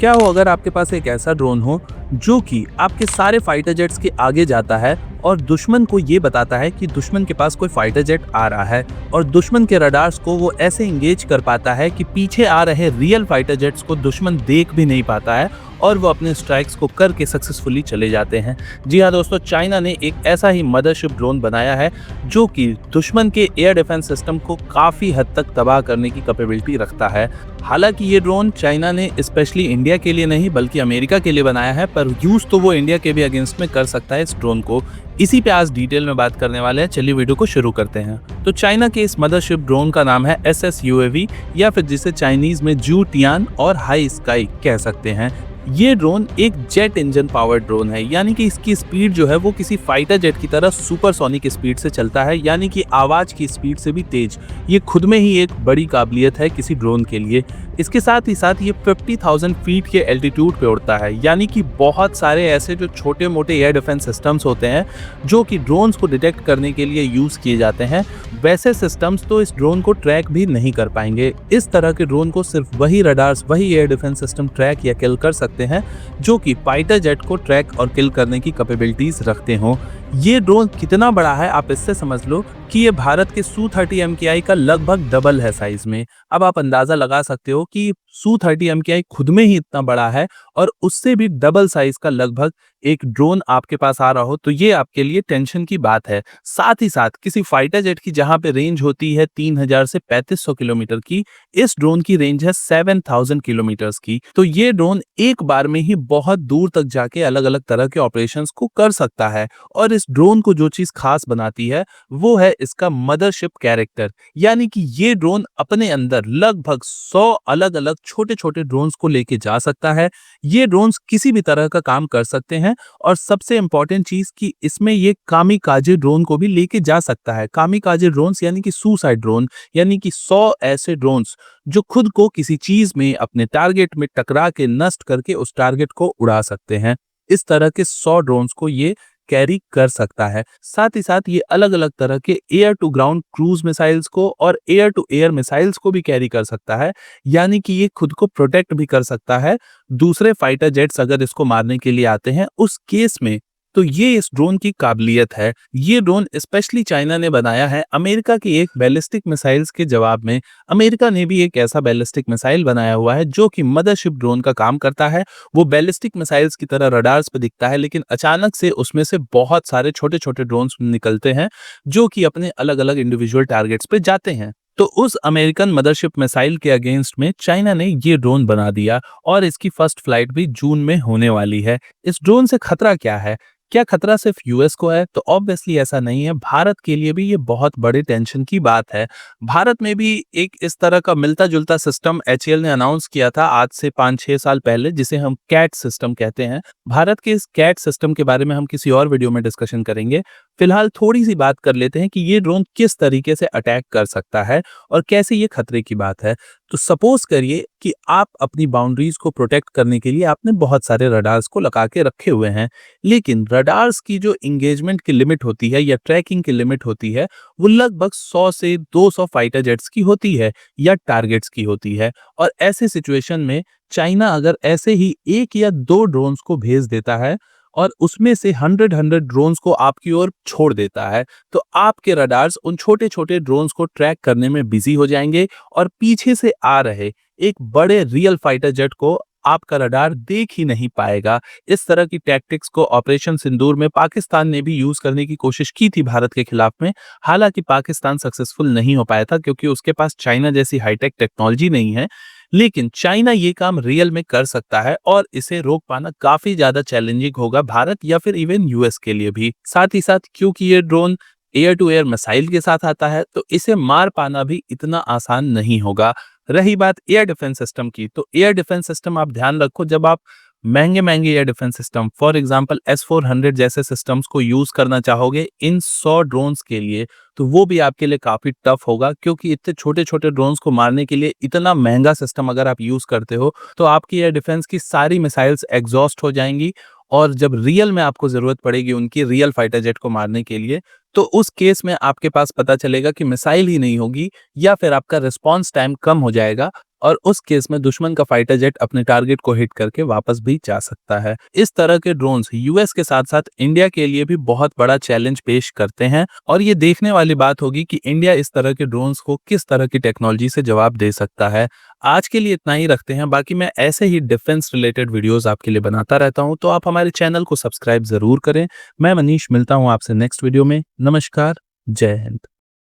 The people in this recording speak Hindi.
क्या हो अगर आपके पास एक ऐसा ड्रोन हो जो कि आपके सारे फाइटर जेट्स के आगे जाता है और दुश्मन को ये बताता है कि दुश्मन के पास कोई फाइटर जेट आ रहा है, और दुश्मन के रडार्स को वो ऐसे इंगेज कर पाता है कि पीछे आ रहे रियल फाइटर जेट्स को दुश्मन देख भी नहीं पाता है और वो अपने स्ट्राइक्स को करके सक्सेसफुली चले जाते हैं। जी हाँ दोस्तों, चाइना ने एक ऐसा ही मदरशिप ड्रोन बनाया है जो कि दुश्मन के एयर डिफेंस सिस्टम को काफ़ी हद तक तबाह करने की कैपेबिलिटी रखता है। हालांकि ये ड्रोन चाइना ने स्पेशली इंडिया के लिए नहीं बल्कि अमेरिका के लिए बनाया है, पर यूज तो वो इंडिया के भी अगेंस्ट में कर सकता है इस ड्रोन को। इसी पे आज डिटेल में बात करने वाले हैं। चलिए वीडियो को शुरू करते हैं। तो चाइना के इस मदरशिप ड्रोन का नाम है SS UAV, या फिर जिसे चाइनीज में जू टियान और हाई स्काई कह सकते हैं। ये ड्रोन एक जेट इंजन पावर्ड ड्रोन है, यानी कि इसकी स्पीड जो है वो किसी फाइटर जेट की तरह सुपरसोनिक स्पीड से चलता है, यानी कि आवाज की स्पीड से भी तेज। ये खुद में ही एक बड़ी काबिलियत है किसी ड्रोन के लिए। इसके साथ ही साथ ये 50,000 फीट के एल्टीट्यूड पे उड़ता है, यानी कि बहुत सारे ऐसे जो छोटे मोटे एयर डिफेंस सिस्टम्स होते हैं जो कि ड्रोन्स को डिटेक्ट करने के लिए यूज किए जाते हैं, वैसे सिस्टम्स तो इस ड्रोन को ट्रैक भी नहीं कर पाएंगे। इस तरह के ड्रोन को सिर्फ वही रडार्स, वही एयर डिफेंस सिस्टम ट्रैक या किल कर सकते हैं जो कि फाइटर जेट को ट्रैक और किल करने की कैपेबिलिटीज रखते हों। ये ड्रोन कितना बड़ा है आप इससे समझ लो कि ये भारत के Su-30 MKI का लगभग डबल है साइज में। अब आप अंदाजा लगा सकते हो कि Su-30 MKI खुद में ही इतना बड़ा है और उससे भी डबल साइज का लगभग एक ड्रोन आपके पास आ रहा हो तो ये आपके लिए टेंशन की बात है। साथ ही साथ किसी फाइटर जेट की जहां पे रेंज होती है 3000 से 3500 किलोमीटर की, इस ड्रोन की रेंज है 7000 किलोमीटर की। तो ये ड्रोन एक बार में ही बहुत दूर तक जाके अलग अलग तरह के ऑपरेशंस को कर सकता है। और इस ड्रोन को जो चीज खास बनाती है वो है इसका मदरशिप कैरेक्टर, यानी कि ये ड्रोन अपने अंदर लगभग 100 अलग अलग छोटे छोटे ड्रोन्स को लेके जा सकता है। ये ड्रोन्स किसी भी तरह का काम कर सकते हैं, और सबसे इंपॉर्टेंट चीज कि इसमें ये कामिकाजे ड्रोन को भी लेके जा सकता है। कामिकाजे ड्रोन्स यानी कि सुसाइड ड्रोन, यानी कि 100 ऐसे ड्रोन्स जो खुद को किसी चीज में अपने टारगेट में टकरा के नष्ट करके उस टारगेट को उड़ा सकते हैं। इस तरह के 100 ड्रोन्स को ये कैरी कर सकता है। साथ ही साथ ये अलग अलग तरह के air to ground cruise missiles को और एयर टू एयर मिसाइल्स को भी कैरी कर सकता है, यानी कि ये खुद को प्रोटेक्ट भी कर सकता है। दूसरे फाइटर जेट्स अगर इसको मारने के लिए आते हैं उस केस में, तो ये इस ड्रोन की काबिलियत है। ये ड्रोन स्पेशली चाइना ने बनाया है अमेरिका की एक बैलिस्टिक मिसाइल्स के जवाब में। अमेरिका ने भी एक ऐसा बैलिस्टिक मिसाइल बनाया हुआ है जो कि मदरशिप ड्रोन का काम करता है। वो बैलिस्टिक मिसाइल्स की तरह रडार्स पे दिखता है, लेकिन अचानक से उसमें से बहुत सारे छोटे छोटे ड्रोन्स निकलते हैं जो कि अपने अलग अलग इंडिविजुअल टारगेट्स पे जाते हैं। तो उस अमेरिकन मदरशिप मिसाइल के अगेंस्ट में चाइना ने ये ड्रोन बना दिया, और इसकी फर्स्ट फ्लाइट भी जून में होने वाली है। इस ड्रोन से खतरा क्या है? क्या खतरा सिर्फ यूएस को है? तो ऑब्वियसली ऐसा नहीं है। भारत के लिए भी ये बहुत बड़े टेंशन की बात है। भारत में भी एक इस तरह का मिलता जुलता सिस्टम HAL ने अनाउंस किया था आज से 5-6 साल पहले, जिसे हम कैट सिस्टम कहते हैं। भारत के इस कैट सिस्टम के बारे में हम किसी और वीडियो में डिस्कशन करेंगे। फिलहाल थोड़ी सी बात कर लेते हैं कि ये ड्रोन किस तरीके से अटैक कर सकता है और कैसे ये खतरे की बात है। तो सपोज करिए कि आप अपनी बाउंड्रीज को प्रोटेक्ट करने के लिए आपने बहुत सारे रडार्स को लगा के रखे हुए हैं, लेकिन रडार्स की जो इंगेजमेंट की लिमिट होती है या ट्रैकिंग की लिमिट होती है वो लगभग 100 से 200 फाइटर जेट्स की होती है या टारगेट्स की होती है। और ऐसे सिचुएशन में चाइना अगर ऐसे ही एक या दो ड्रोन्स को भेज देता है और उसमें से 100 ड्रोन्स को आपकी ओर छोड़ देता है, तो आपके रडार्स उन छोटे छोटे ड्रोन्स को ट्रैक करने में बिजी हो जाएंगे और पीछे से आ रहे एक बड़े रियल फाइटर जेट को आपका रडार देख ही नहीं पाएगा। इस तरह की टैक्टिक्स को ऑपरेशन सिंदूर में पाकिस्तान ने भी यूज करने की कोशिश की थी भारत के खिलाफ में। हालांकि पाकिस्तान सक्सेसफुल नहीं हो पाया था क्योंकि उसके पास चाइना जैसी हाईटेक टेक्नोलॉजी नहीं है, लेकिन चाइना ये काम रियल में कर सकता है और इसे रोक पाना काफी ज्यादा चैलेंजिंग होगा भारत या फिर इवन यूएस के लिए भी। साथ ही साथ क्योंकि ये drone air to air missile के साथ आता है तो इसे मार पाना भी इतना आसान नहीं होगा। रही बात एयर डिफेंस सिस्टम की, तो एयर डिफेंस सिस्टम आप ध्यान रखो, जब आप महंगे महंगे air defence system for example S-400 जैसे सिस्टम्स को यूज करना चाहोगे इन 100 ड्रोन्स के लिए, तो वो भी आपके लिए काफी टफ होगा, क्योंकि इतने छोटे छोटे ड्रोन्स को मारने के लिए इतना महंगा सिस्टम अगर आप यूज करते हो तो आपकी एयर डिफेंस की सारी मिसाइल्स एग्जॉस्ट हो जाएंगी, और जब रियल में आपको जरूरत पड़ेगी उनकी रियल फाइटर जेट को मारने के लिए, तो उस केस में आपके पास पता चलेगा कि मिसाइल ही नहीं होगी या फिर आपका रिस्पॉन्स टाइम कम हो जाएगा और उस केस में दुश्मन का फाइटर जेट अपने टारगेट को हिट करके वापस भी जा सकता है। इस तरह के ड्रोन्स यूएस के साथ साथ इंडिया के लिए भी बहुत बड़ा चैलेंज पेश करते हैं और ये देखने वाली बात होगी कि इंडिया इस तरह के ड्रोन्स को किस तरह की टेक्नोलॉजी से जवाब दे सकता है। आज के लिए इतना ही रखते हैं, बाकी मैं ऐसे ही डिफेंस रिलेटेड वीडियोस आपके लिए बनाता रहता हूं, तो आप हमारे चैनल को सब्सक्राइब जरूर करें। मैं मनीष, मिलता हूं आपसे नेक्स्ट वीडियो में। नमस्कार, जय हिंद।